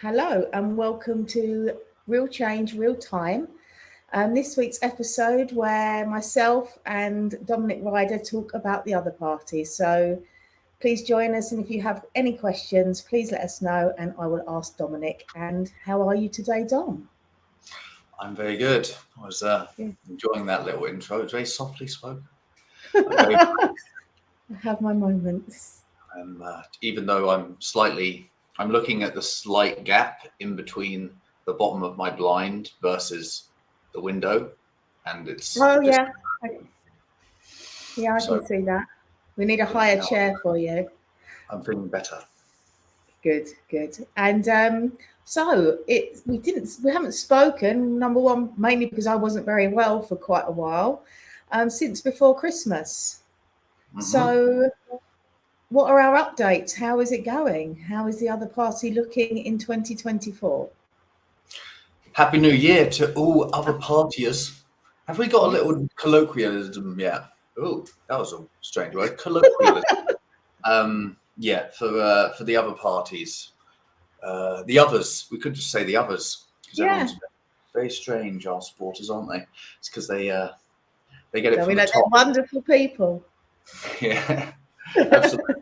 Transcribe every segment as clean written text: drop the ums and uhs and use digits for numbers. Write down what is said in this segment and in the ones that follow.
Hello and welcome to Real Change, Real Time. This week's episode where myself and Dominic Ryder talk about the other parties. So please join us, and if you have any questions, please let us know and I will ask Dominic. And how are you today, Dom? I'm very good. I was enjoying that little intro. It's very softly spoken. I have my moments. Even though I'm looking at the slight gap in between the bottom of my blind versus the window, and it's I can see that. We need a higher chair for you. I'm feeling better. Good. And we haven't spoken. Number one, mainly because I wasn't very well for quite a while, since before Christmas. Mm-hmm. So, what are our updates? How is it going? How is the other party looking in 2024? Happy New Year to all other partiers. Have we got a little colloquialism yet? Oh, that was a strange word. Colloquialism. For the other parties. The others. We could just say the others. Because everyone's very strange, our supporters, aren't they? It's because they get it from the top. They're wonderful people. Yeah, absolutely.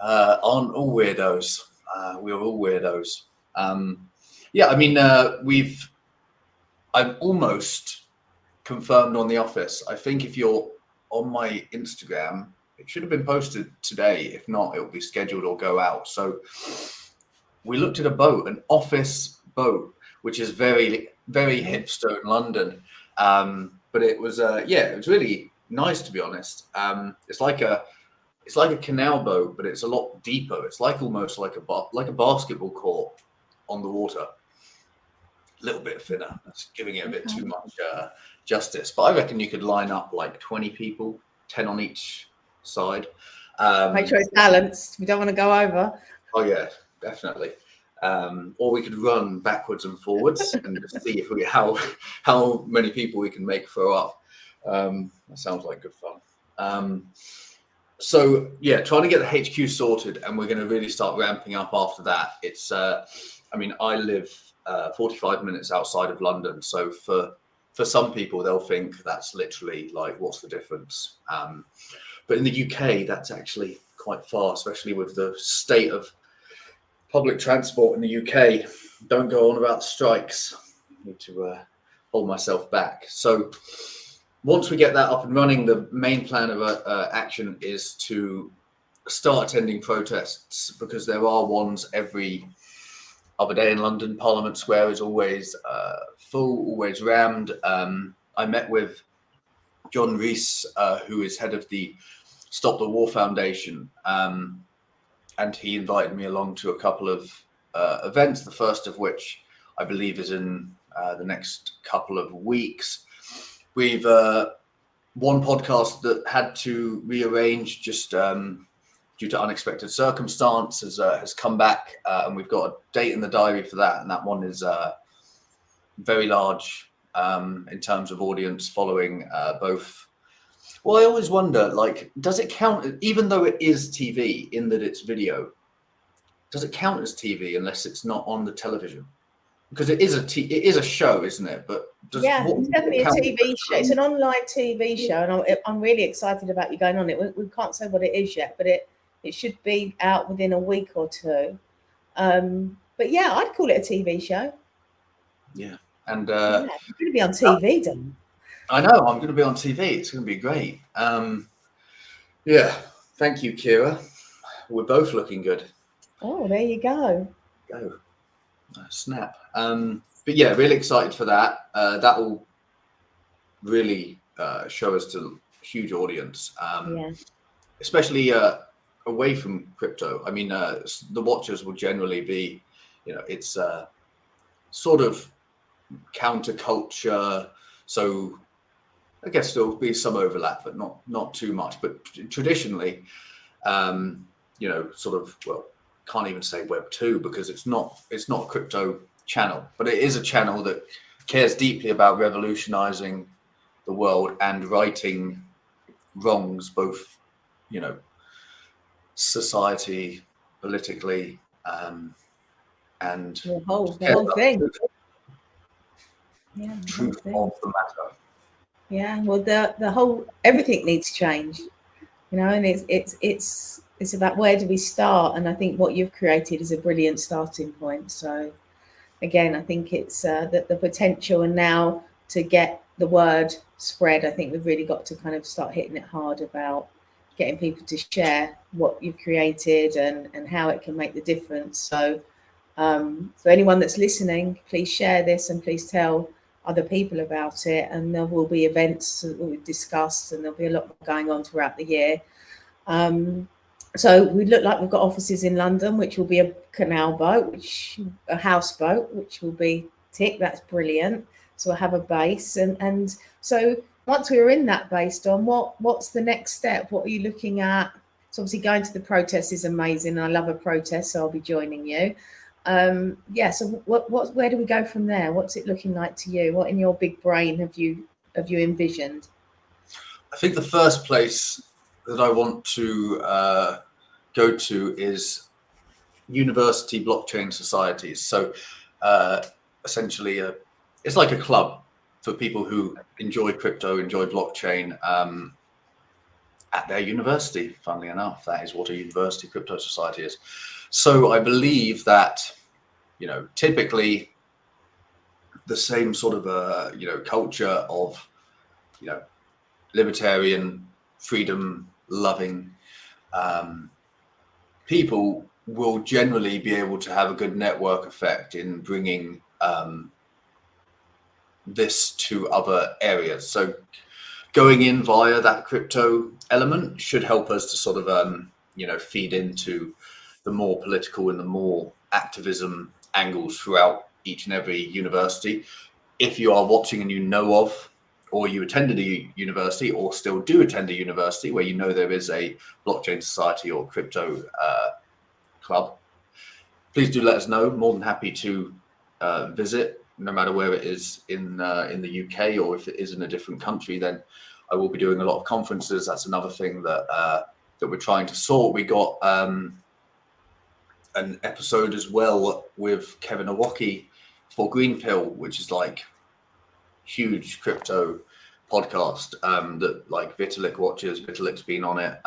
Aren't all weirdos. We're all weirdos. I'm almost confirmed on The Office. I think if you're on my Instagram, it should have been posted today. If not, it will be scheduled or go out. So we looked at a boat, an office boat, which is very, very hipster in London. But it was, it was really nice, to be honest. It's like a canal boat, but it's a lot deeper. It's almost like a basketball court on the water. A little bit thinner. That's giving it a bit too much justice. But I reckon you could line up like 20 people, 10 on each side. Make sure it's balanced. We don't want to go over. Oh yeah, definitely. Or we could run backwards and forwards and just see how many people we can make throw up. That sounds like good fun. So yeah, trying to get the HQ sorted, and we're going to really start ramping up after that. It's, I live 45 minutes outside of London, so for some people they'll think that's literally like, what's the difference? But in the UK, that's actually quite far, especially with the state of public transport in the UK. Don't go on about strikes. I need to hold myself back. So once we get that up and running, the main plan of action is to start attending protests, because there are ones every other day in London. Parliament Square is always full, always rammed. I met with John Rees, who is head of the Stop the War Foundation, and he invited me along to a couple of events, the first of which I believe is in the next couple of weeks. We've one podcast that had to rearrange just due to unexpected circumstances has come back, and we've got a date in the diary for that, and that one is very large in terms of audience, following both. Well, I always wonder, like, does it count, even though it is TV in that it's video, does it count as TV unless it's not on the television? Because it is a show, isn't it? But it's definitely a TV show. It's an online TV show, and I'm really excited about you going on it. We can't say what it is yet, but it should be out within a week or two. But yeah, I'd call it a TV show. Yeah, and you're going to be on TV, Dan. I know, I'm going to be on TV. It's going to be great. Thank you, Kira. We're both looking good. Oh, there you go. Snap. But yeah, really excited for that. That will really show us to a huge audience, especially away from crypto. I mean, the watchers will generally be, it's sort of counterculture. So I guess there'll be some overlap, but not too much. But traditionally, can't even say Web 2 because it's not a crypto channel, but it is a channel that cares deeply about revolutionizing the world and righting wrongs, both, society, politically, and the whole thing. Yeah, truth of the matter. Yeah, well, the whole everything needs change, and it's about where do we start, and I think what you've created is a brilliant starting point. So again, I think it's that the potential, and now to get the word spread, I think we've really got to kind of start hitting it hard about getting people to share what you've created and how it can make the difference. So for anyone that's listening, please share this and please tell other people about it. And there will be events that we've discussed, and there'll be a lot more going on throughout the year. So we look like we've got offices in London, which will be a canal boat, a houseboat, which will be tick. That's brilliant. So we'll have a base, and so once we're in that base, Dom, what's the next step? What are you looking at? So obviously going to the protest is amazing. I love a protest, so I'll be joining you. So where do we go from there? What's it looking like to you? What in your big brain have you envisioned? I think the first place that I want to go to is university blockchain societies. So essentially, it's like a club for people who enjoy crypto, enjoy blockchain at their university. Funnily enough, that is what a university crypto society is. So I believe that, typically the same sort of culture of, libertarian, freedom-loving people will generally be able to have a good network effect in bringing this to other areas. So going in via that crypto element should help us to sort of, feed into the more political and the more activism angles throughout each and every university. If you are watching and you know of, or you attended a university or still do attend a university where there is a blockchain society or crypto club, please do let us know. More than happy to visit, no matter where it is in the UK, or if it is in a different country, then I will be doing a lot of conferences. That's another thing that we're trying to sort. We got an episode as well with Kevin Owocki for Green Pill, which is like huge crypto podcast that like Vitalik watches. Vitalik's been on it.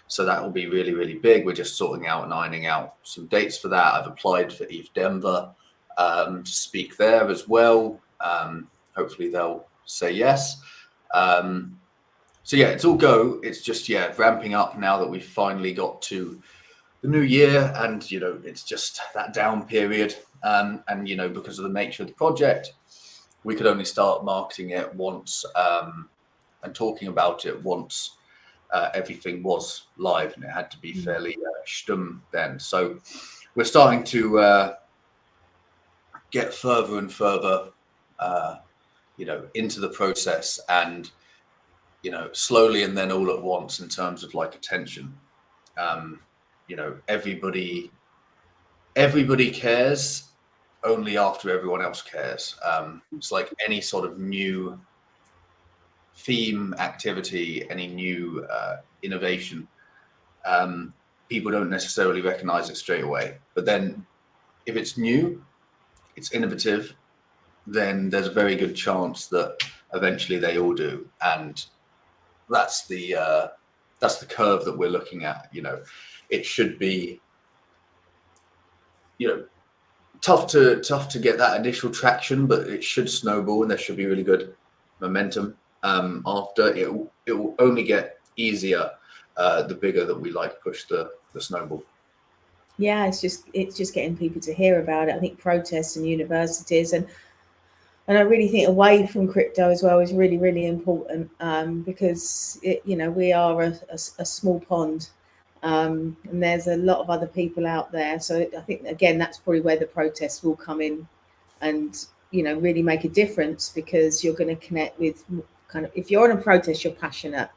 So that will be really, really big. We're just sorting out and ironing out some dates for that. I've applied for ETH Denver to speak there as well. Hopefully they'll say yes. So yeah, it's all go. It's just, ramping up now that we've finally got to the new year, and, it's just that down period. And, because of the nature of the project, we could only start marketing it once and talking about it once everything was live, and it had to be fairly stum then. So we're starting to get further and further, into the process, and, slowly and then all at once in terms of like attention. Everybody cares only after everyone else cares. It's like any sort of new theme, activity, any new innovation, people don't necessarily recognize it straight away. But then if it's new, it's innovative, then there's a very good chance that eventually they all do. And that's the curve that we're looking at. It should be, tough to get that initial traction, but it should snowball, and there should be really good momentum. After it will only get easier the bigger that we push the snowball. Yeah, it's just getting people to hear about it. I think protests and universities, and I really think away from crypto as well is really, really important, because we are a small pond, and there's a lot of other people out there. So I think again that's probably where the protests will come in, and really make a difference, because you're going to connect with if you're on a protest, you're passionate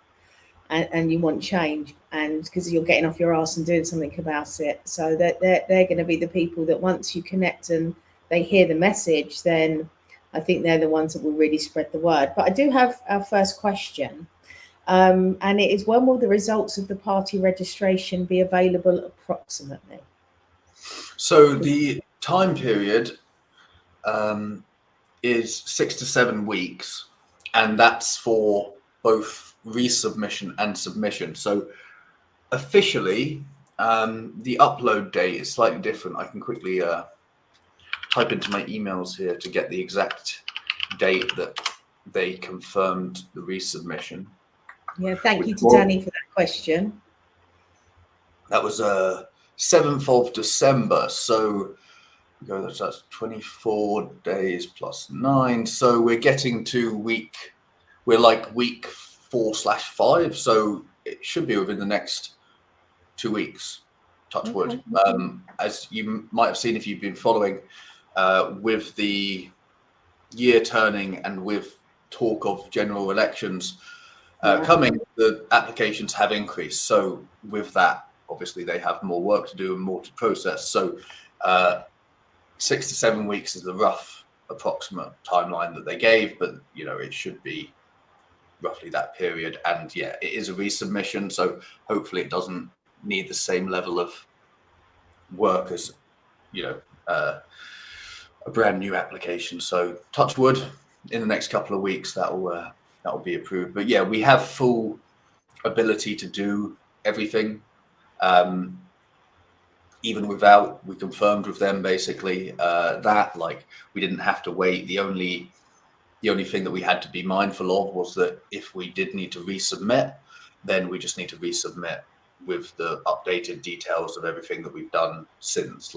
and you want change, and because you're getting off your arse and doing something about it. So they're going to be the people that once you connect and they hear the message, then I think they're the ones that will really spread the word. But I do have our first question, and it is: when will the results of the party registration be available approximately? So the time period is 6 to 7 weeks, and that's for both resubmission and submission. So officially, the upload date is slightly different. I can quickly type into my emails here to get the exact date that they confirmed the resubmission. Yeah, thank you to Danny for that question. That was 7th of December. So that's 24 days plus 9. So we're getting to week 4/5. So it should be within the next 2 weeks. Touch wood. As you might have seen if you've been following, with the year turning and with talk of general elections coming, the applications have increased. So with that, obviously they have more work to do and more to process. So 6 to 7 weeks is the rough approximate timeline that they gave, but it should be roughly that period. And yeah, it is a resubmission, so hopefully it doesn't need the same level of work as a brand new application. So touch wood, in the next couple of weeks that will be approved. But yeah, we have full ability to do everything, even without, we confirmed with them basically that we didn't have to wait. The only thing that we had to be mindful of was that if we did need to resubmit, then we just need to resubmit with the updated details of everything that we've done since,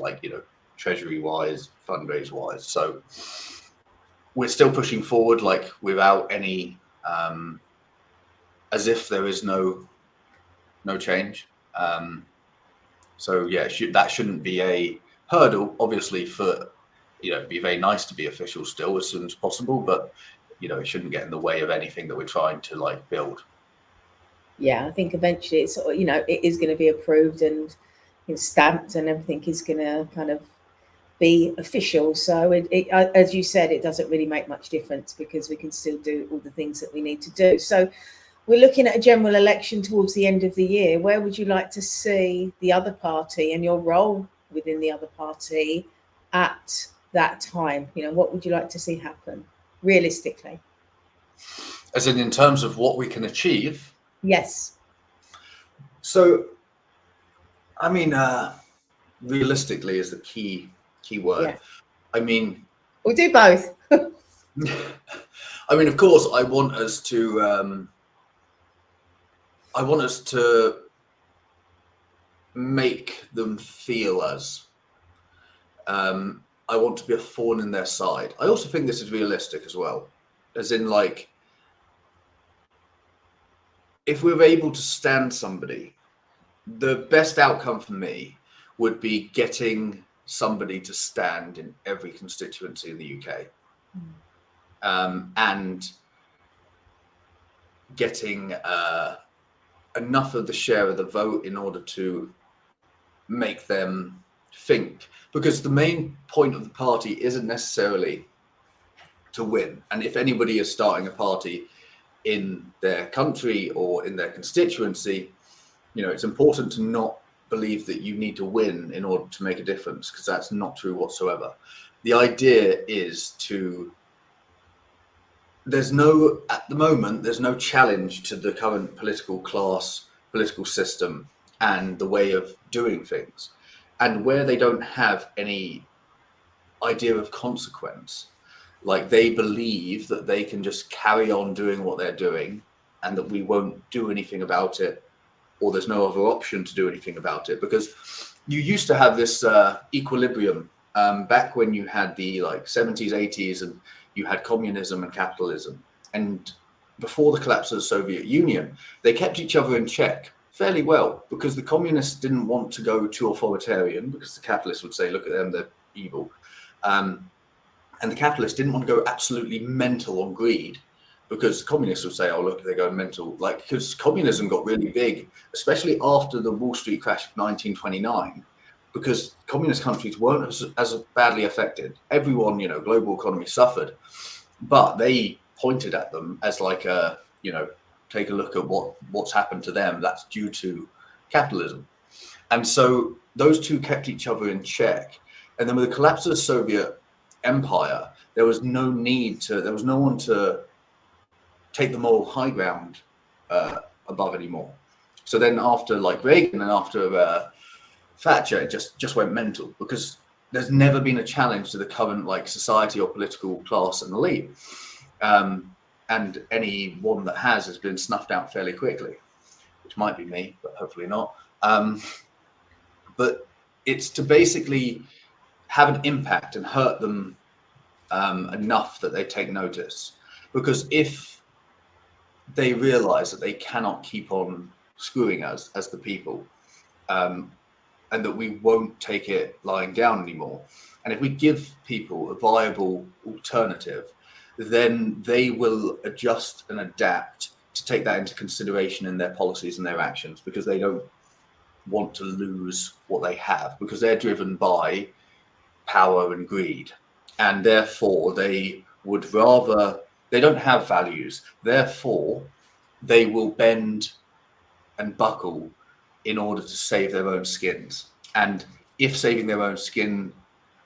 treasury wise, fundraise wise. So we're still pushing forward without any as if there is no change. So yeah, that shouldn't be a hurdle. Obviously, for it'd be very nice to be official still as soon as possible, but it shouldn't get in the way of anything that we're trying to build. Yeah, I think eventually it's it is going to be approved and stamped, and everything is going to kind of be official. So it as you said, it doesn't really make much difference because we can still do all the things that we need to do. So we're looking at a general election towards the end of the year. Where would you like to see the other party and your role within the other party at that time? What would you like to see happen realistically? As in terms of what we can achieve? Yes. So, I mean, realistically is the key word. Yeah. I mean, we'll do both. I mean, of course, I want us to make them feel as I want to be a thorn in their side. I also think this is realistic as well, as in if we're able to stand somebody, the best outcome for me would be getting somebody to stand in every constituency in the UK, and getting enough of the share of the vote in order to make them think. Because the main point of the party isn't necessarily to win. And if anybody is starting a party in their country or in their constituency, it's important to not believe that you need to win in order to make a difference, because that's not true whatsoever. The idea is at the moment, there's no challenge to the current political class, political system, and the way of doing things. And where they don't have any idea of consequence, they believe that they can just carry on doing what they're doing and that we won't do anything about it, or there's no other option to do anything about it. Because you used to have this equilibrium back when you had the 70s, 80s, and you had communism and capitalism. And before the collapse of the Soviet Union, they kept each other in check fairly well, because the communists didn't want to go too authoritarian, because the capitalists would say, look at them, they're evil. And the capitalists didn't want to go absolutely mental on greed, because the communists would say, oh, look, they're going mental. Because communism got really big, especially after the Wall Street crash of 1929, because communist countries weren't as badly affected. Everyone, global economy suffered, but they pointed at them as take a look at what's happened to them. That's due to capitalism. And so those two kept each other in check. And then with the collapse of the Soviet Empire, there was no one to take the moral high ground above anymore. So then after like Reagan and after Thatcher, it just went mental, because there's never been a challenge to the current like society or political class and elite. And any one that has been snuffed out fairly quickly, which might be me, but hopefully not. But it's to basically have an impact and hurt them enough that they take notice. Because if they realize that they cannot keep on screwing us as the people, and that we won't take it lying down anymore, and if we give people a viable alternative, then they will adjust and adapt to take that into consideration in their policies and their actions, because they don't want to lose what they have, because they're driven by power and greed, and therefore they would rather, they don't have values, therefore they will bend and buckle in order to save their own skins. And if saving their own skin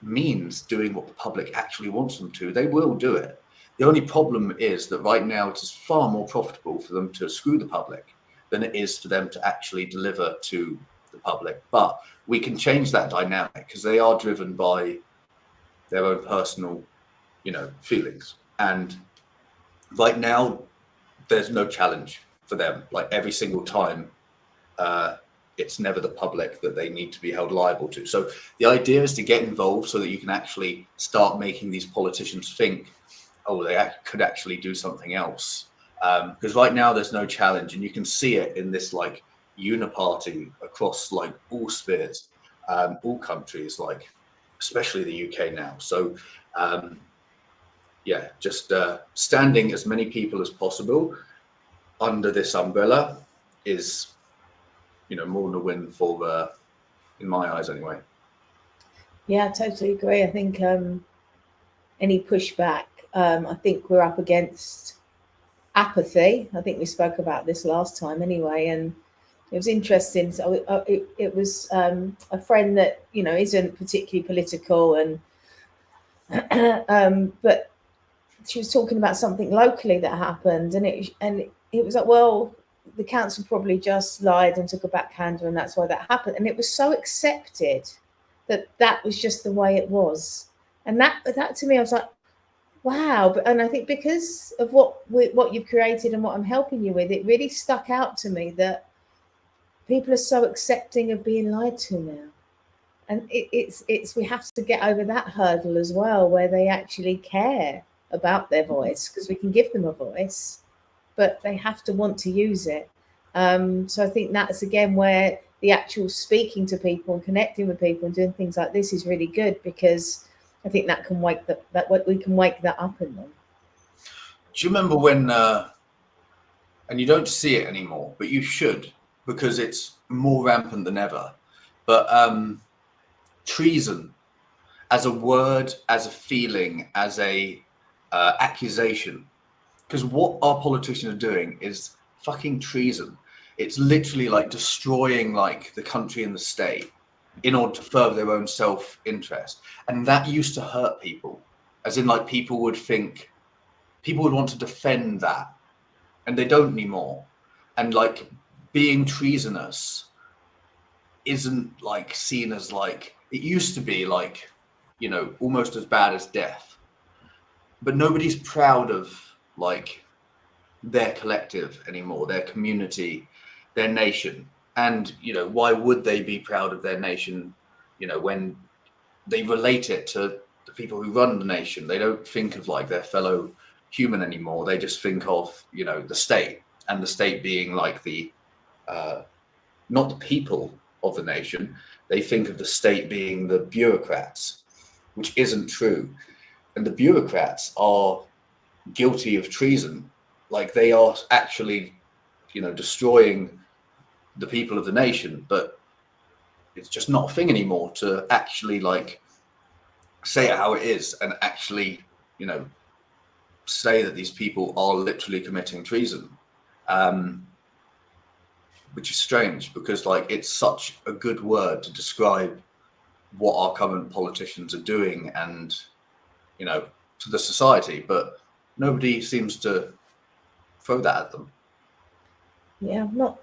means doing what the public actually wants them to, they will do it. The only problem is that right now it is far more profitable for them to screw the public than it is for them to actually deliver to the public. But we can change that dynamic, because they are driven by their own personal, feelings. And right now, there's no challenge for them. Like every single time, it's never the public that they need to be held liable to. So the idea is to get involved so that you can actually start making these politicians think, oh, they could actually do something else. Because right now there's no challenge, and you can see it in this like uniparty across like all spheres, all countries, like especially the UK now. So just standing as many people as possible under this umbrella is, more than a win for, in my eyes anyway. Yeah, I totally agree. I think any pushback, I think we're up against apathy. I think we spoke about this last time anyway, and it was interesting. So it was a friend that isn't particularly political, and but she was talking about something locally that happened, and it was like, well, the council probably just lied and took a backhander, and that's why that happened. And it was so accepted that was just the way it was, and that to me, I was like, wow. And I think because of what you've created and what I'm helping you with, it really stuck out to me that people are so accepting of being lied to now. And it's we have to get over that hurdle as well, where they actually care about their voice, because we can give them a voice, but they have to want to use it. So I think that's again where the actual speaking to people and connecting with people and doing things like this is really good, because I think that can wake we can wake that up in them. Do you remember when, and you don't see it anymore, but you should, because it's more rampant than ever, but treason as a word, as a feeling, as a accusation, because what our politicians are doing is fucking treason. It's literally like destroying like the country and the state in order to further their own self-interest. And that used to hurt people, as in like people would want to defend that, and they don't anymore. And like being treasonous isn't like seen as like, it used to be like, almost as bad as death. But nobody's proud of like their collective anymore, their community, their nation. And, why would they be proud of their nation, when they relate it to the people who run the nation? They don't think of like their fellow human anymore. They just think of, the state, and the state being like the, not the people of the nation. They think of the state being the bureaucrats, which isn't true. And the bureaucrats are guilty of treason. Like they are actually, destroying the people of the nation, but it's just not a thing anymore to actually like say it how it is and actually, say that these people are literally committing treason. which is strange because like it's such a good word to describe what our current politicians are doing and, you know, to the society, but nobody seems to throw that at them. Yeah, I've not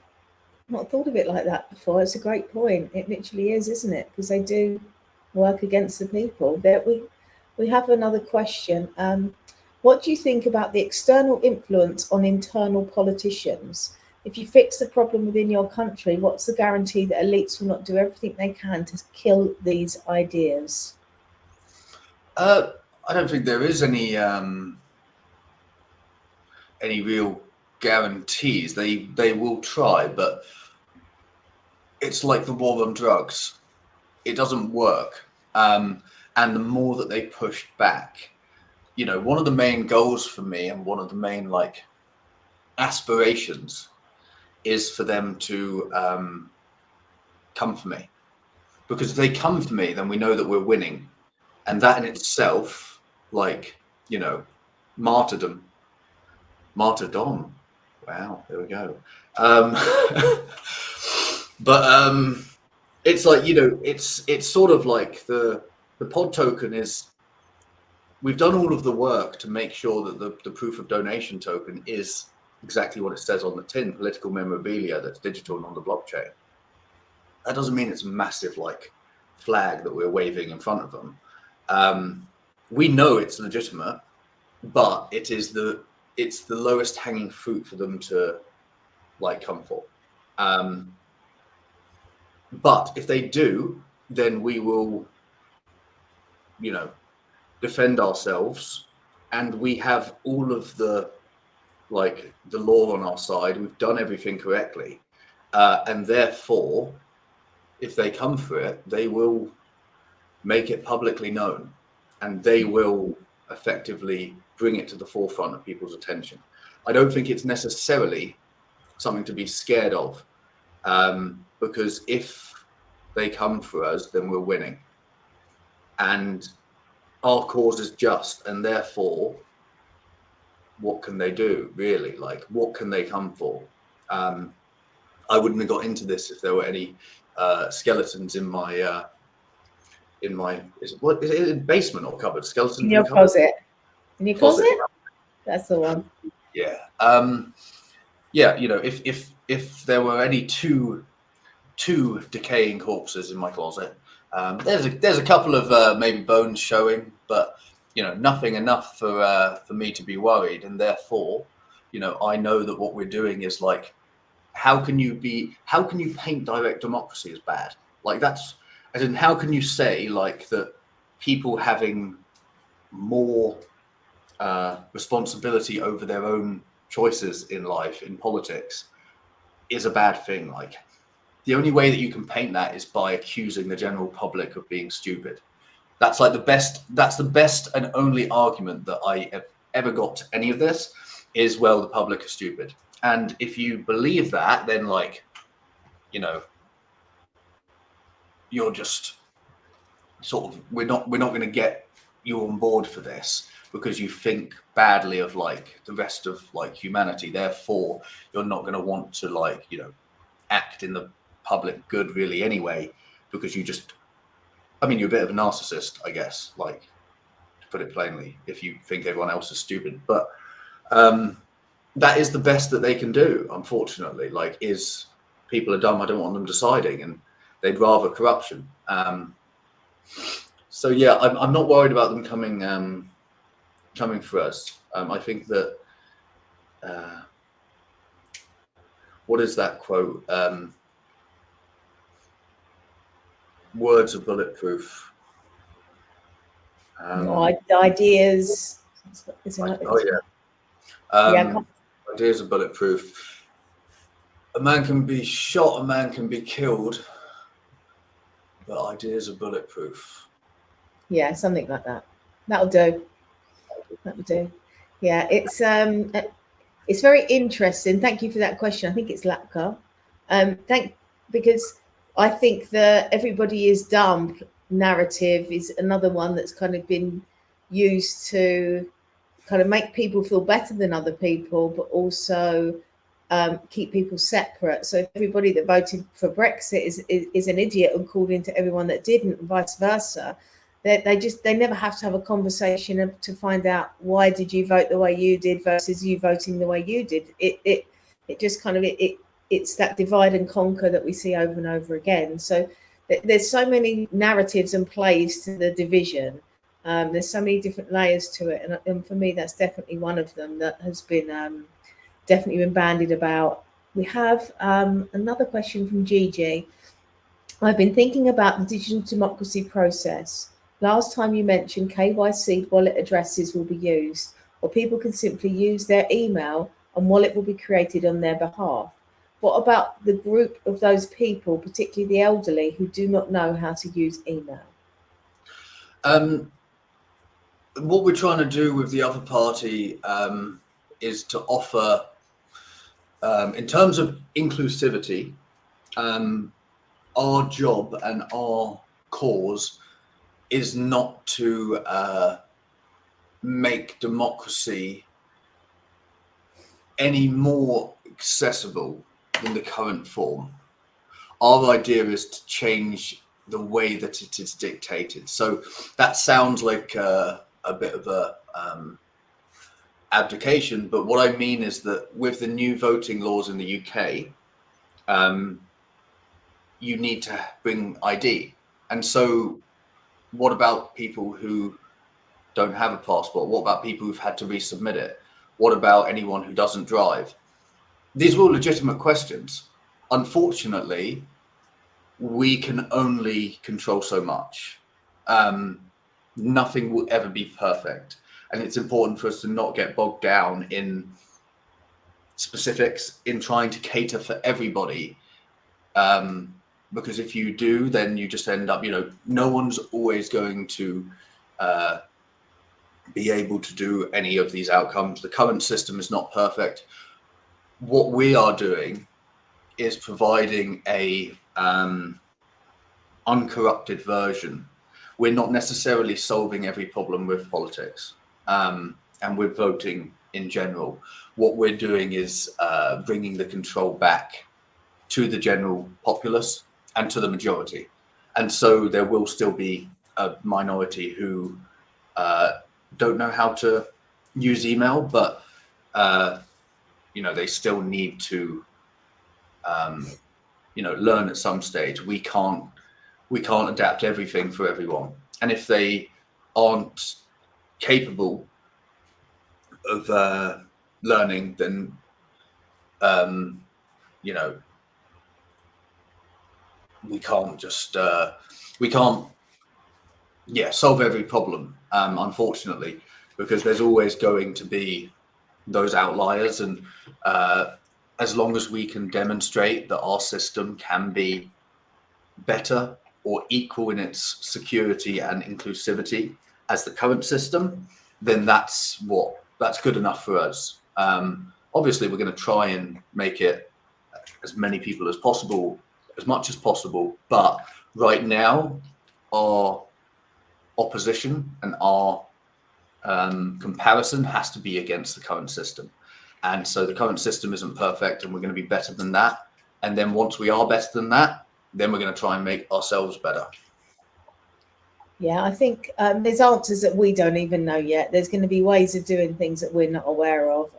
thought of it like that before. It's a great point. It literally is, isn't it? Because they do work against the people. There we have another question. What do you think about the external influence on internal politicians? If you fix the problem within your country, what's the guarantee that elites will not do everything they can to kill these ideas? I don't think there is any real guarantees. They will try, but it's like the war on drugs. It doesn't work. And the more that they push back, you know, one of the main goals for me and one of the main like aspirations is for them to come for me, because if they come for me, then we know that we're winning, and that in itself, like, you know, martyrdom. Wow, there we go. But it's like, you know, it's sort of like the pod token is, we've done all of the work to make sure that the proof of donation token is exactly what it says on the tin, political memorabilia that's digital and on the blockchain. That doesn't mean it's a massive like flag that we're waving in front of them. We know it's legitimate, but it's the lowest hanging fruit for them to like come for. But if they do, then we will, you know, defend ourselves, and we have all of the like the law on our side. We've done everything correctly, and therefore, if they come for it, they will make it publicly known, and they will effectively bring it to the forefront of people's attention. I don't think it's necessarily something to be scared of, because if they come for us, then we're winning, and our cause is just, and therefore, what can they do, really? Like, what can they come for? I wouldn't have got into this if there were any skeletons in my is it basement or cupboard? Skeletons in your closet. In your closet? That's the one. Yeah. Yeah, you know, if there were any two decaying corpses in my closet, there's a couple of maybe bones showing, but you know, nothing enough for me to be worried. And therefore, you know, I know that what we're doing is like, how can you paint direct democracy as bad? Like, that's, as in, how can you say like that people having more responsibility over their own choices in life, in politics, is a bad thing? Like, the only way that you can paint that is by accusing the general public of being stupid. That's like that's the best and only argument that I have ever got to any of this is, well, the public are stupid. And if you believe that, then like, you know, you're just sort of, we're not going to get you on board for this because you think badly of like the rest of like humanity. Therefore, you're not going to want to like, you know, act in the public good really anyway, because you just, I mean, you're a bit of a narcissist, I guess, like, to put it plainly, if you think everyone else is stupid. But that is the best that they can do, unfortunately. Like, is people are dumb, I don't want them deciding, and they'd rather corruption. So yeah, I'm not worried about them coming for us. I think that what is that quote? Words are bulletproof. Ideas. Ideas are bulletproof. A man can be shot, a man can be killed, but ideas are bulletproof. Yeah, something like that. That'll do. Yeah, it's very interesting. Thank you for that question. I think it's Lapka. Because I think the everybody is dumb narrative is another one that's kind of been used to kind of make people feel better than other people, but also keep people separate. So if everybody that voted for Brexit is an idiot and called into everyone that didn't, and vice versa, they never have to have a conversation to find out why did you vote the way you did versus you voting the way you did. It just kind of it's that divide and conquer that we see over and over again. So there's so many narratives and plays to the division. There's so many different layers to it, and for me, that's definitely one of them that has been definitely been bandied about. We have another question from Gigi. I've been thinking about the digital democracy process. Last time you mentioned KYC wallet addresses will be used, or people can simply use their email and wallet will be created on their behalf. What about the group of those people, particularly the elderly, who do not know how to use email? What we're trying to do with the other party is to offer, in terms of inclusivity, our job and our cause is not to make democracy any more accessible than the current form. Our idea is to change the way that it is dictated. So that sounds like a bit of a abdication, but what I mean is that with the new voting laws in the UK, you need to bring ID. And so what about people who don't have a passport? What about people who've had to resubmit it? What about anyone who doesn't drive? These are all legitimate questions. Unfortunately, we can only control so much. Nothing will ever be perfect. And it's important for us to not get bogged down in specifics in trying to cater for everybody. Because if you do, then you just end up, no one's always going to be able to do any of these outcomes. The current system is not perfect. What we are doing is providing a uncorrupted version. We're not necessarily solving every problem with politics and with voting in general. What we're doing is bringing the control back to the general populace and to the majority. And so there will still be a minority who don't know how to use email, but they still need to learn at some stage. We can't adapt everything for everyone. And if they aren't capable of learning, then we can't just solve every problem, unfortunately, because there's always going to be those outliers. And as long as we can demonstrate that our system can be better or equal in its security and inclusivity as the current system, then that's good enough for us. Obviously, we're going to try and make it as many people as possible, as much as possible. But right now, our opposition and our comparison has to be against the current system. And so the current system isn't perfect, and we're going to be better than that. And then once we are better than that, then we're going to try and make ourselves better. Yeah, I think there's answers that we don't even know yet. There's going to be ways of doing things that we're not aware of.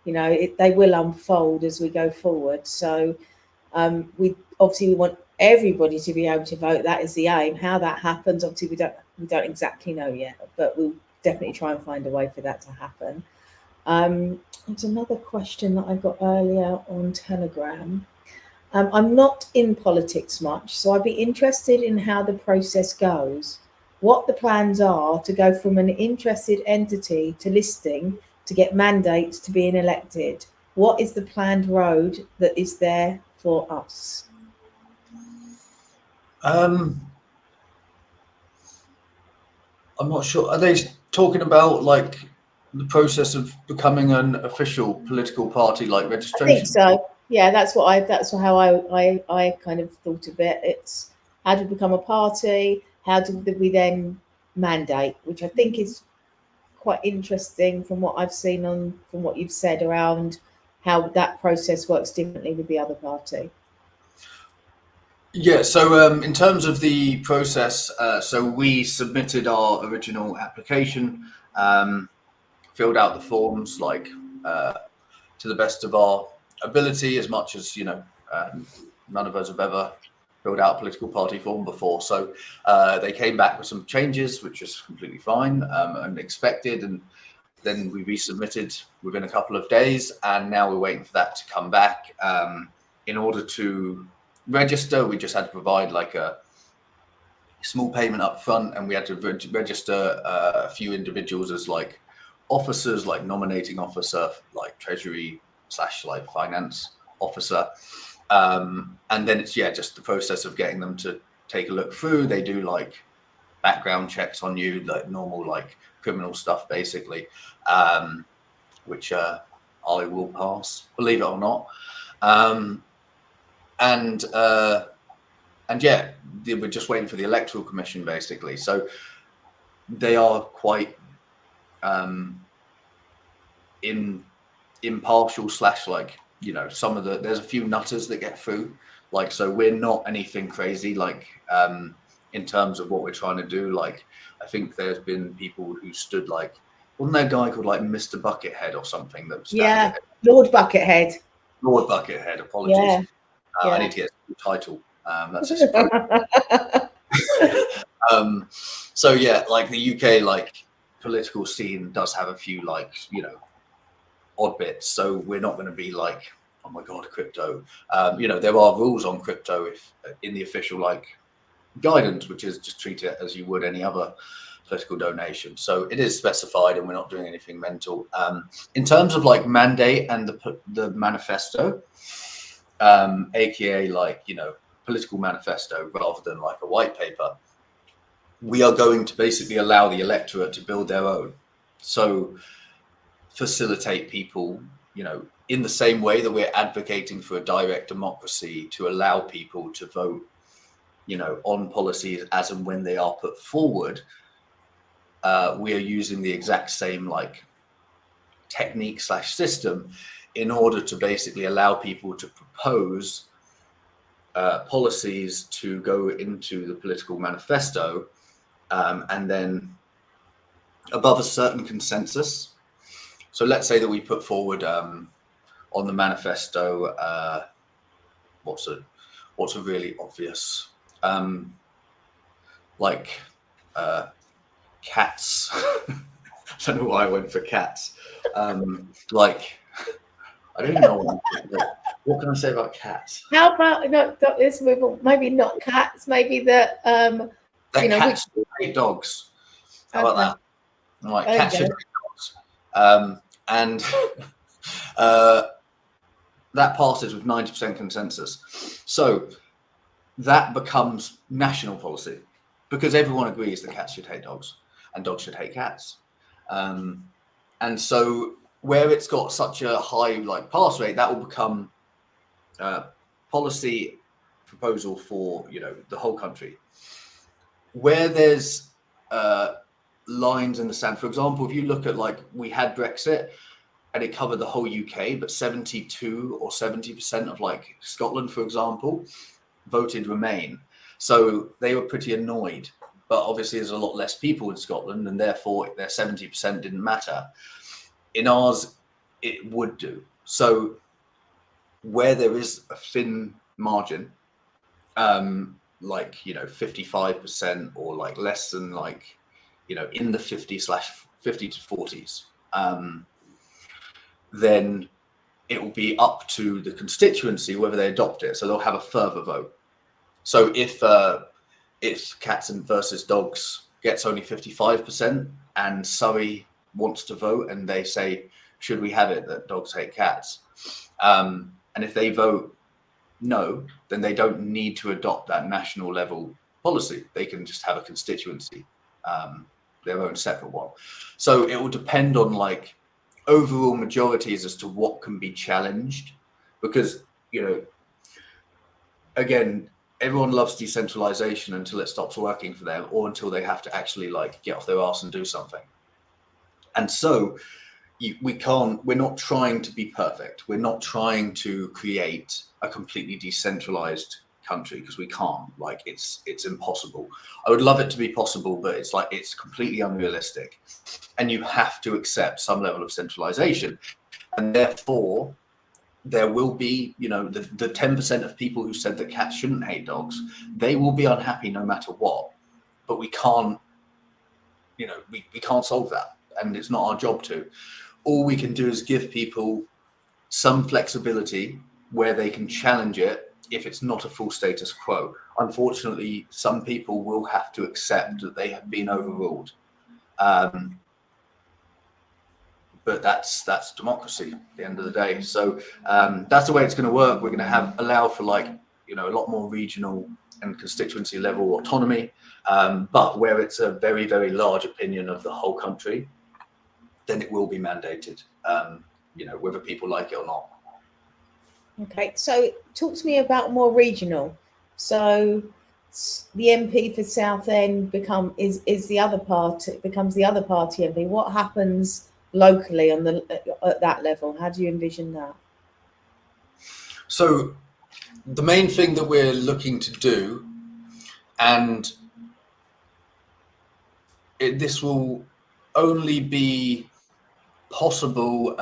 They will unfold as we go forward. So we want everybody to be able to vote. That is the aim. How that happens, obviously, we don't exactly know yet, but we'll definitely try and find a way for that to happen. There's another question that I got earlier on Telegram. I'm not in politics much, so I'd be interested in how the process goes, what the plans are to go from an interested entity to listing, to get mandates to being elected. What is the planned road that is there for us? I'm not sure. Are they talking about like the process of becoming an official political party, like registration? I think so. Yeah, that's how I kind of thought of it. It's how to become a party, how do we then mandate, which I think is quite interesting from what I've seen from what you've said around how that process works differently with the other party. Yeah, so in terms of the process, so we submitted our original application, filled out the forms like to the best of our ability, as much as, you know, none of us have ever filled out a political party form before. So they came back with some changes, which was completely fine and expected. And then we resubmitted within a couple of days, and now we're waiting for that to come back. In order to register, we just had to provide like a small payment up front, and we had to register a few individuals as like officers, like nominating officer, like treasury / like finance officer. And then it's just the process of getting them to take a look through. They do like background checks on you, like normal like criminal stuff basically, which I will pass, believe it or not. And yeah, we're just waiting for the Electoral Commission basically. So they are quite impartial / like, you know, there's a few nutters that get through, like, so we're not anything crazy, like in terms of what we're trying to do. Like, I think there's been people who stood, like, wasn't there a guy called like Mr. Buckethead or something that was Lord Buckethead. Lord Buckethead, apologies. I need to get a title. That's just so yeah, like the UK like political scene does have a few, like, you know, odd bits. So we're not going to be like, oh my god, crypto. You know, there are rules on crypto if in the official like guidance, which is just treat it as you would any other political donation. So it is specified, and we're not doing anything mental. In terms of like mandate and the manifesto, aka like, you know, political manifesto rather than like a white paper, we are going to basically allow the electorate to build their own. So facilitate people, you know, in the same way that we're advocating for a direct democracy to allow people to vote, you know, on policies as and when they are put forward. We are using the exact same like technique / system in order to basically allow people to propose policies to go into the political manifesto, and then above a certain consensus. So let's say that we put forward on the manifesto, what's a really obvious, like cats. I don't know why I went for cats. Like, I don't even know what can I say about cats. How about let's move on. Maybe not cats. Maybe that you know, cats hate dogs. How about that? Like, cats should hate dogs. And that passes with 90% consensus. So that becomes national policy because everyone agrees that cats should hate dogs and dogs should hate cats. And so where it's got such a high like pass rate, that will become policy proposal for, you know, the whole country. Where there's lines in the sand, for example, if you look at like, we had Brexit and it covered the whole UK, but 72 or 70% of like Scotland, for example, voted Remain. So they were pretty annoyed, but obviously there's a lot less people in Scotland and therefore their 70% didn't matter. In ours, it would do. So where there is a thin margin, like, you know, 55% or like less than, like, you know, in the 50 to 40s, then it will be up to the constituency whether they adopt it. So they'll have a further vote. So if cats versus dogs gets only 55% and Surrey wants to vote and they say, should we have it that dogs hate cats? And if they vote no, then they don't need to adopt that national level policy. They can just have a constituency, their own separate one. So it will depend on like overall majorities as to what can be challenged, because, you know, again, everyone loves decentralization until it stops working for them or until they have to actually like get off their arse and do something. And so we're not trying to be perfect. We're not trying to create a completely decentralized country, because we can't. Like, it's impossible. I would love it to be possible, but it's completely unrealistic, and you have to accept some level of centralization. And therefore there will be, the 10% of people who said that cats shouldn't hate dogs, they will be unhappy no matter what. But we can't, we can't solve that, and it's not our job to. All we can do is give people some flexibility where they can challenge it if it's not a full status quo. Unfortunately, some people will have to accept that they have been overruled. But that's democracy at the end of the day. So that's the way it's going to work. We're going to allow for a lot more regional and constituency level autonomy, but where it's a very, very large opinion of the whole country, then it will be mandated, whether people like it or not. Okay, so talk to me about more regional. So the MP for Southend becomes the other party MP. What happens locally at that level? How do you envision that? So the main thing that we're looking to do, and this will only be possible,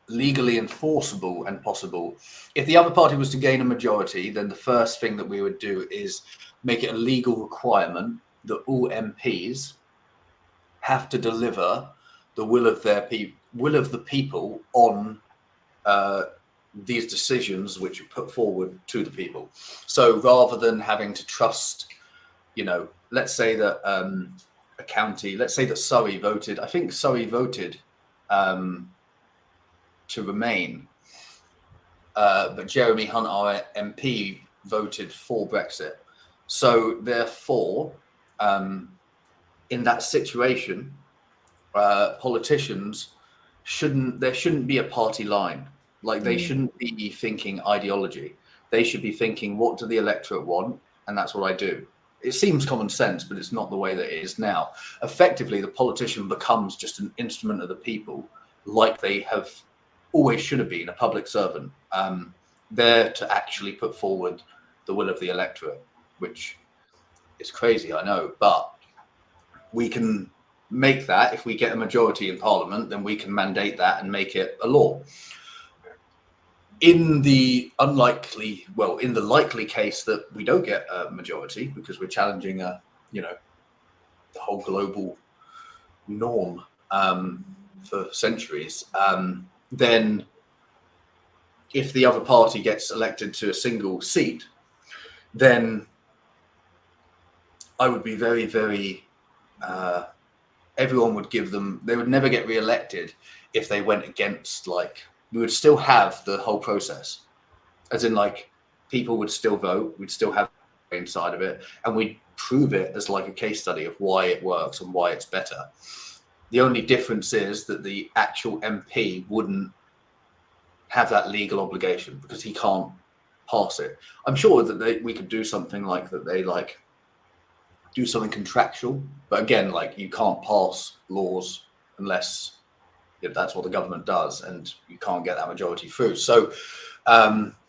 legally enforceable and possible, if the other party was to gain a majority, then the first thing that we would do is make it a legal requirement that all MPs have to deliver the will of the people on these decisions which are put forward to the people. So rather than having to trust, let's say that a county, let's say that Surrey voted, I think Surrey voted to remain, but Jeremy Hunt, our MP, voted for Brexit. So therefore, in that situation, politicians there shouldn't be a party line. Like, they shouldn't be thinking ideology. They should be thinking, what do the electorate want? And that's what I do. It seems common sense, but it's not the way that it is now. Effectively, the politician becomes just an instrument of the people, like they have always should have been, a public servant, there to actually put forward the will of the electorate, which is crazy, I know, but we can make that. If we get a majority in Parliament, then we can mandate that and make it a law. In the likely case that we don't get a majority, because we're challenging the whole global norm for centuries, then if the other party gets elected to a single seat, then I would be very, very, everyone would give them, they would never get re-elected if they went against, we would still have the whole process, as in, people would still vote, we'd still have inside of it, and we'd prove it as a case study of why it works and why it's better. The only difference is that the actual MP wouldn't have that legal obligation, because he can't pass it. I'm sure that we could do something like that. They do something contractual, but again, you can't pass laws unless that's what the government does, and you can't get that majority through. So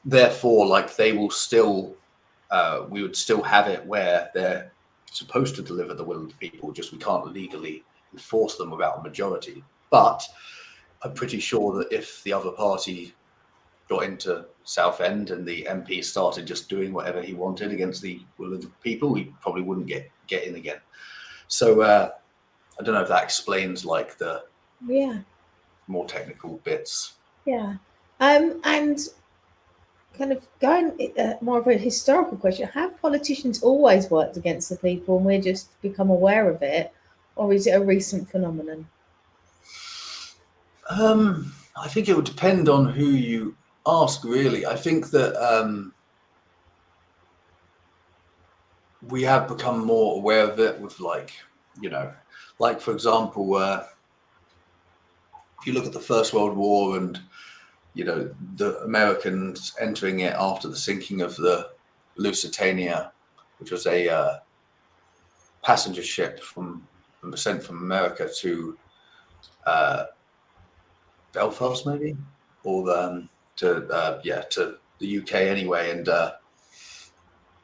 therefore, they will still, we would still have it where they're supposed to deliver the will of the people, just we can't legally enforce them without a majority. But I'm pretty sure that if the other party got into Southend and the MP started just doing whatever he wanted against the will of the people, he probably wouldn't get in again. So I don't know if that explains the more technical bits. Yeah. And kind of going more of a historical question, have politicians always worked against the people and we're just become aware of it, or is it a recent phenomenon? I think it would depend on who you ask, really. I think that we have become more aware of it with for example, if you look at the First World War and the Americans entering it after the sinking of the Lusitania, which was a passenger ship sent from America to Belfast maybe, or to the UK anyway, and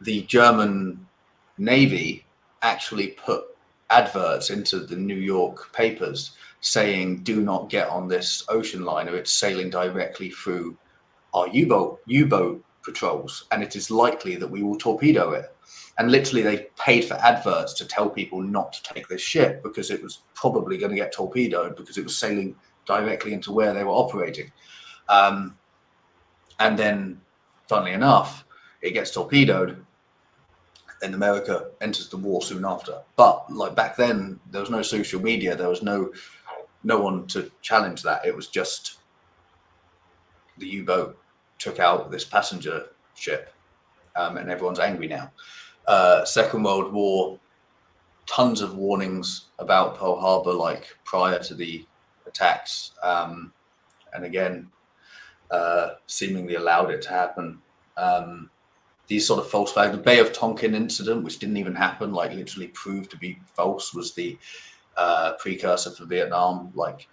the German Navy actually put adverts into the New York papers saying, "Do not get on this ocean liner. It's sailing directly through our U-boat patrols, and it is likely that we will torpedo it." And literally, they paid for adverts to tell people not to take this ship because it was probably going to get torpedoed because it was sailing directly into where they were operating. And then, funnily enough, it gets torpedoed, and America enters the war soon after. But like back then, there was no social media. There was no one to challenge that. It was just the U-boat took out this passenger ship, and everyone's angry now. Second World War, tons of warnings about Pearl Harbor, like prior to the attacks, and again, seemingly allowed it to happen. These sort of false flags. The Bay of Tonkin incident, which didn't even happen, like literally proved to be false, was the precursor for Vietnam. Like,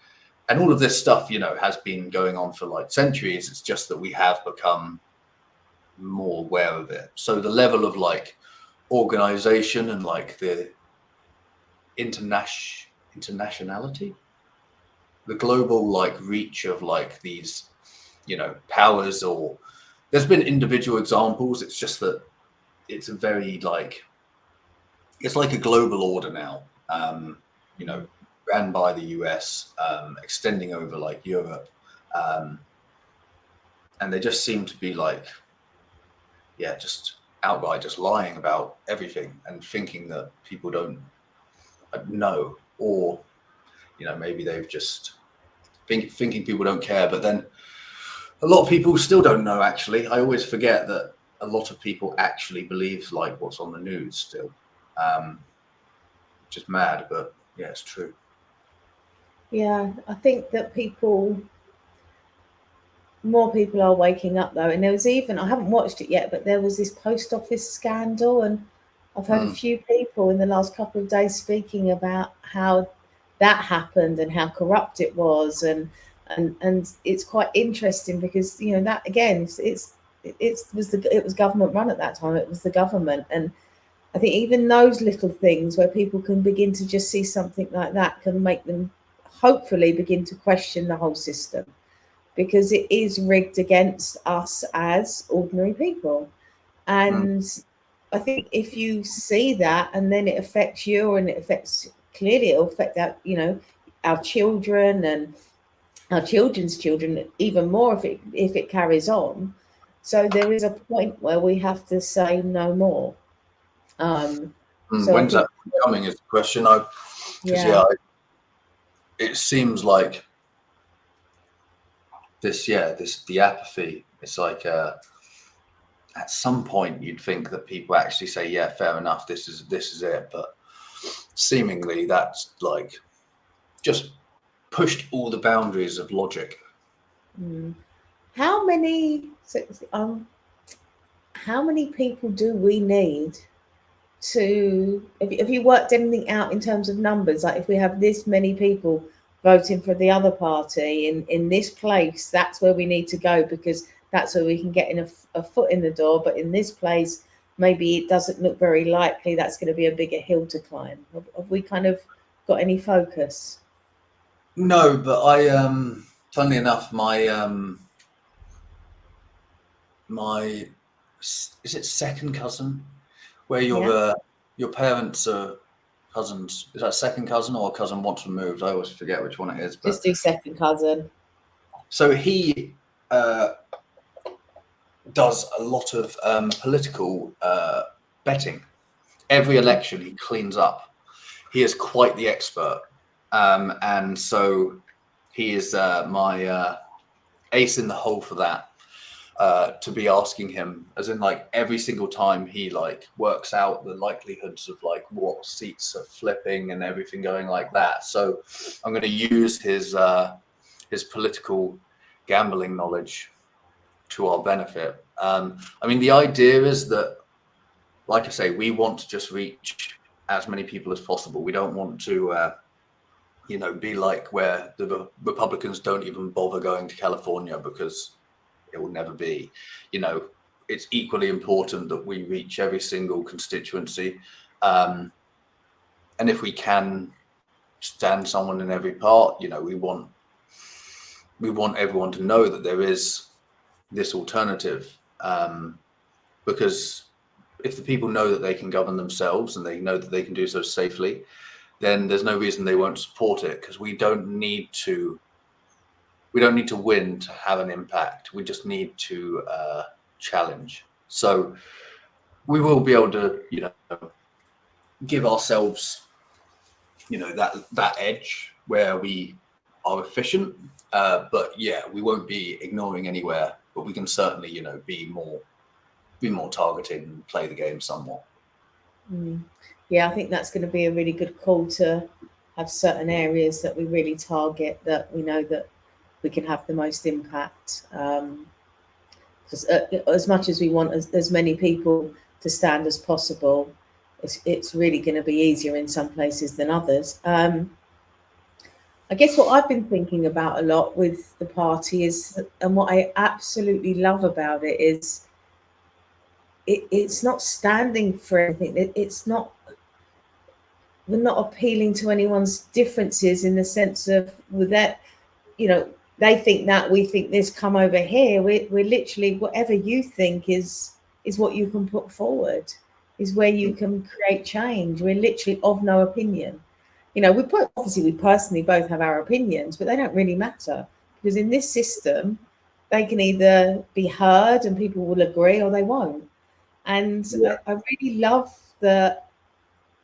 and all of this stuff, you know, has been going on for like centuries. It's just that we have become more aware of it. So the level of like organization and like the internationality, the global like reach of like these, you know, powers, or there's been individual examples. It's just that it's a very like, it's like a global order now, you know, ran by the US, extending over like Europe. And they just seem to be like, yeah, just outright just lying about everything and thinking that people don't know, or, you know, maybe they've just thinking people don't care. But then a lot of people still don't know, actually. I always forget that a lot of people actually believe like what's on the news still, which is mad, but yeah, it's true. Yeah, I think that more people are waking up though. And there was even, I haven't watched it yet, but there was this post office scandal, and I've heard a few people in the last couple of days speaking about how that happened and how corrupt it was, and it's quite interesting because, you know, that again, it was government run at that time. It was the government, and I think even those little things where people can begin to just see something like that can make them hopefully begin to question the whole system, because it is rigged against us as ordinary people. And I think if you see that and then it affects you, and it affects, clearly it'll affect our, you know, our children and our children's children even more if it carries on. So there is a point where we have to say no more. So I When's think, that coming is the question. Because it seems like the apathy. It's like at some point you'd think that people actually say, yeah, fair enough, this is it, but seemingly that's like just pushed all the boundaries of logic. how many people do we need to, have you worked anything out in terms of numbers? Like, if we have this many people voting for the other party in this place, that's where we need to go, because that's where we can get in a foot in the door. But in this place, maybe it doesn't look very likely. That's going to be a bigger hill to climb. Have we kind of got any focus? No, but funnily enough, my is it second cousin, where your parents are cousins? Is that second cousin or a cousin once removed? I always forget which one it is. But Just do second cousin. so he does a lot of political betting. Every election he cleans up. He is quite the expert, and so he is my ace in the hole for that. To be asking him, as in like every single time he like works out the likelihoods of like what seats are flipping and everything going like that. So I'm going to use his political gambling knowledge to our benefit. I mean, the idea is that, like I say, we want to just reach as many people as possible. We don't want to be like where the Republicans don't even bother going to California because it will never be. It's equally important that we reach every single constituency. And if we can stand someone in every part, we want everyone to know that there is this alternative. Because if the people know that they can govern themselves and they know that they can do so safely, then there's no reason they won't support it, because we don't need to win to have an impact. We just need to challenge. So we will be able to, give ourselves, that edge where we are efficient. But yeah, we won't be ignoring anywhere, but we can certainly, be more targeted and play the game somewhat. Yeah, I think that's going to be a really good call, to have certain areas that we really target, that we know that we can have the most impact. Because as much as we want as many people to stand as possible, it's really going to be easier in some places than others. I guess what I've been thinking about a lot with the party is, and what I absolutely love about it is, it's not standing for anything. It's not, we're not appealing to anyone's differences in the sense of, with that, they think that, we think this, come over here. We're literally, whatever you think is what you can put forward, is where you can create change. We're literally of no opinion. We personally both have our opinions, but they don't really matter, because in this system, they can either be heard and people will agree, or they won't. And I really love that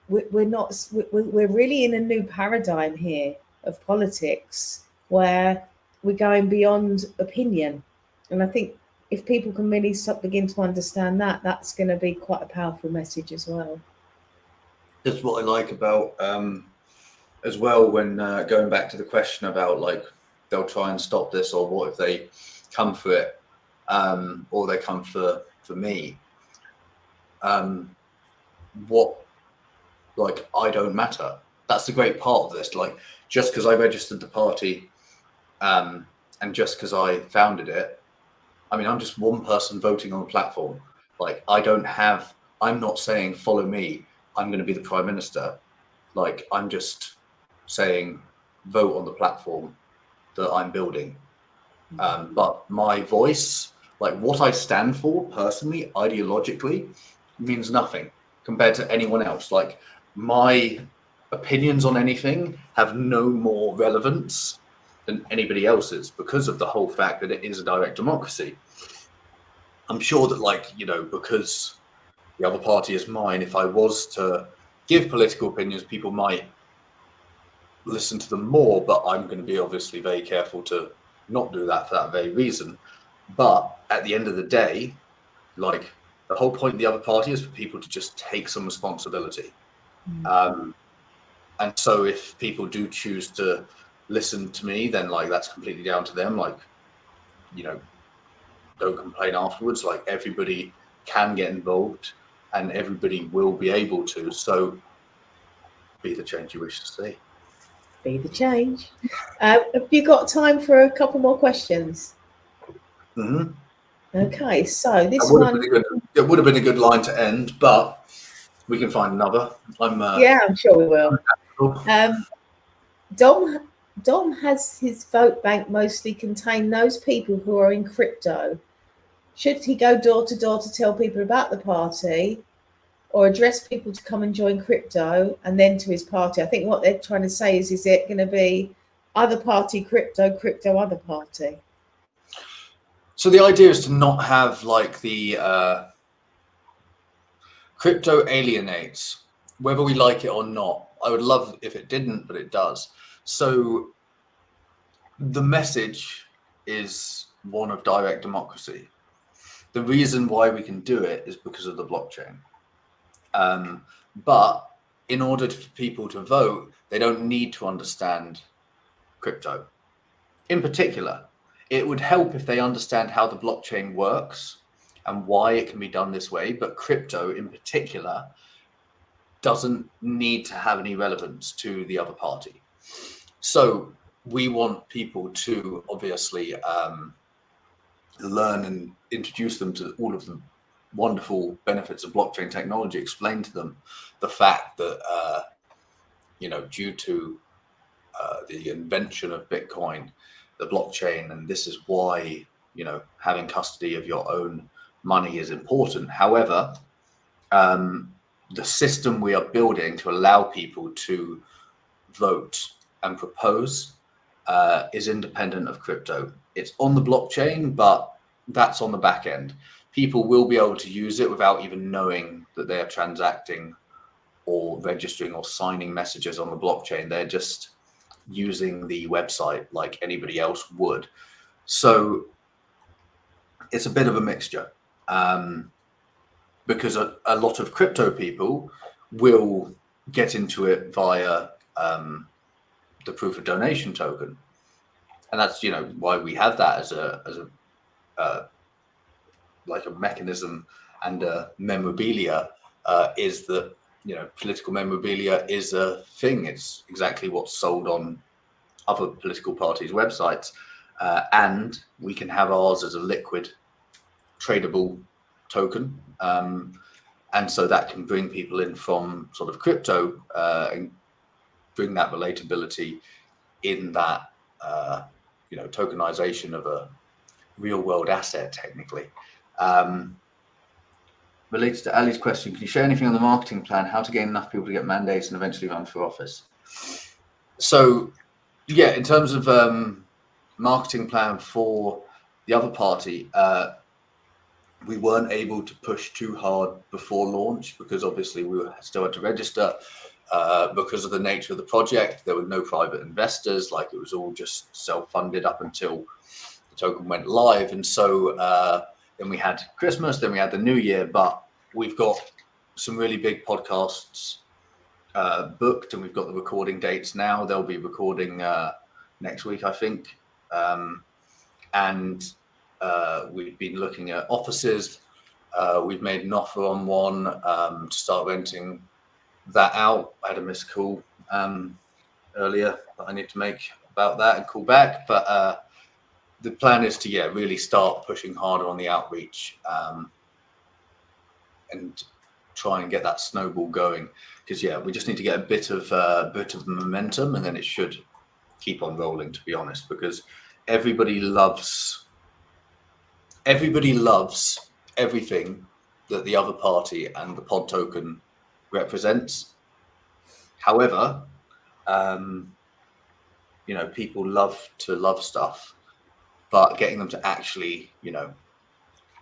we're really in a new paradigm here of politics, where we're going beyond opinion. And I think if people can really begin to understand that, that's going to be quite a powerful message as well. That's what I like about as well, when going back to the question about, like, they'll try and stop this, or what if they come for it, or they come for me. I don't matter. That's the great part of this. Like, just because I registered the party, and just because I founded it, I'm just one person voting on the platform. Like, I'm not saying follow me, I'm going to be the Prime Minister. Like, I'm just saying vote on the platform that I'm building. But my voice, like what I stand for personally, ideologically, means nothing compared to anyone else. Like, my opinions on anything have no more relevance than anybody else's, because of the whole fact that it is a direct democracy. I'm sure that, because the other party is mine, if I was to give political opinions, people might listen to them more, but I'm going to be obviously very careful to not do that for that very reason. But at the end of the day, like, the whole point of the other party is for people to just take some responsibility. And so if people do choose to listen to me, then that's completely down to them. Don't complain afterwards. Like, everybody can get involved and everybody will be able to. So be the change you wish to see. Be the change. Have you got time for a couple more questions? Mm-hmm. Okay, so this it would have been a good line to end, but we can find another. I'm sure we will. Dom has his vote bank mostly contain those people who are in crypto. Should he go door to door to tell people about the party, or address people to come and join crypto and then to his party? I think what they're trying to say is it going to be other party, crypto, crypto, other party? So the idea is to not have the crypto alienates, whether we like it or not. I would love if it didn't, but it does. So the message is one of direct democracy. The reason why we can do it is because of the blockchain. But in order for people to vote, they don't need to understand crypto. In particular, it would help if they understand how the blockchain works and why it can be done this way. But crypto in particular doesn't need to have any relevance to the other party. So we want people to obviously learn and introduce them to all of the wonderful benefits of blockchain technology, explain to them the fact that, due to the invention of Bitcoin, the blockchain, and this is why, having custody of your own money is important. However, the system we are building to allow people to vote and propose is independent of crypto. It's on the blockchain, but that's on the back end. People will be able to use it without even knowing that they are transacting or registering or signing messages on the blockchain. They're just using the website like anybody else would. So it's a bit of a mixture, because a lot of crypto people will get into it via the proof of donation token, and that's why we have that as a like a mechanism and a memorabilia, is that political memorabilia is a thing. It's exactly what's sold on other political parties' websites, and we can have ours as a liquid tradable token, and so that can bring people in from sort of crypto, and bring that relatability in that tokenization of a real world asset technically. Related to Ali's question, can you share anything on the marketing plan, how to gain enough people to get mandates and eventually run for office? So yeah, in terms of marketing plan for the other party, we weren't able to push too hard before launch because obviously we still had to register. Because of the nature of the project, there were no private investors. Like, it was all just self-funded up until the token went live. And so then we had Christmas, then we had the New Year, but we've got some really big podcasts booked, and we've got the recording dates now. They'll be recording next week, I think. And we've been looking at offices. We've made an offer on one to start renting that out. I had a missed call earlier that I need to make about that and call back. But the plan is to really start pushing harder on the outreach, and try and get that snowball going. Because we just need to get a bit of momentum, and then it should keep on rolling. To be honest, because everybody loves everything that the other party and the pod token represents. However, people love to love stuff, but getting them to actually,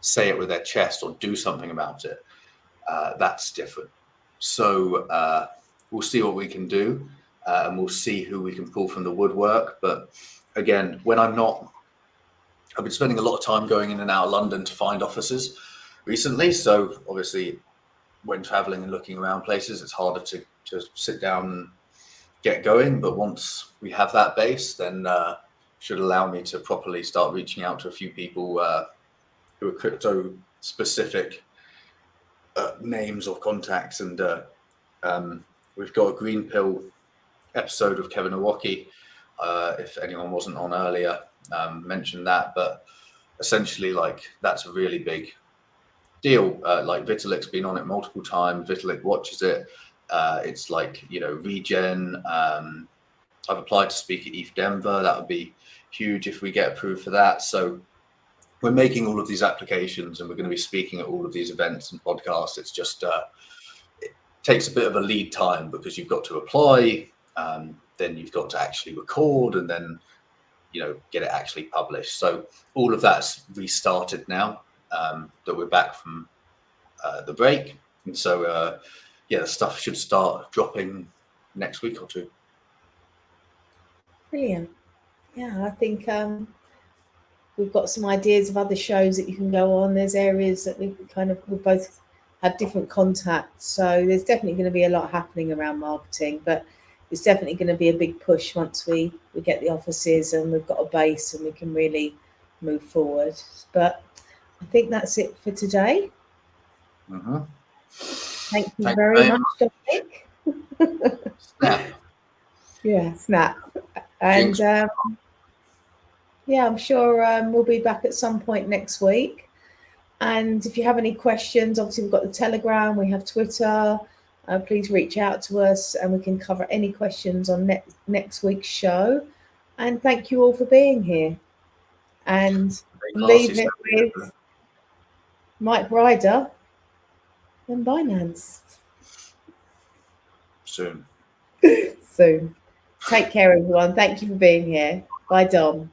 say it with their chest or do something about it, that's different. So we'll see what we can do, and we'll see who we can pull from the woodwork. But again, I've been spending a lot of time going in and out of London to find offices recently. So obviously, when traveling and looking around places, it's harder to sit down and get going. But once we have that base, then should allow me to properly start reaching out to a few people who are crypto specific names or contacts. And we've got a Green Pill episode of Kevin Owocki, if anyone wasn't on earlier, mentioned that. But essentially, like, that's a really big deal. Like, Vitalik's been on it multiple times. Vitalik watches it. It's like, regen. I've applied to speak at ETH Denver. That would be huge if we get approved for that. So we're making all of these applications, and we're going to be speaking at all of these events and podcasts. It's just it takes a bit of a lead time, because you've got to apply, then you've got to actually record, and then get it actually published. So all of that's restarted now that we're back from the break. And so the stuff should start dropping next week or two. Brilliant. Yeah, I think we've got some ideas of other shows that you can go on. There's areas that we both have different contacts. So there's definitely going to be a lot happening around marketing, but it's definitely going to be a big push once we get the offices and we've got a base and we can really move forward. But I think that's it for today. Mm-hmm. Thank you very much, Dominic. Snap. Yeah, snap. And yeah, I'm sure we'll be back at some point next week. And if you have any questions, obviously we've got the Telegram, we have Twitter. Please reach out to us and we can cover any questions on next week's show. And thank you all for being here. And leave it with Mike Ryder and Binance. Soon. Soon. Take care, everyone. Thank you for being here. Bye, Dom.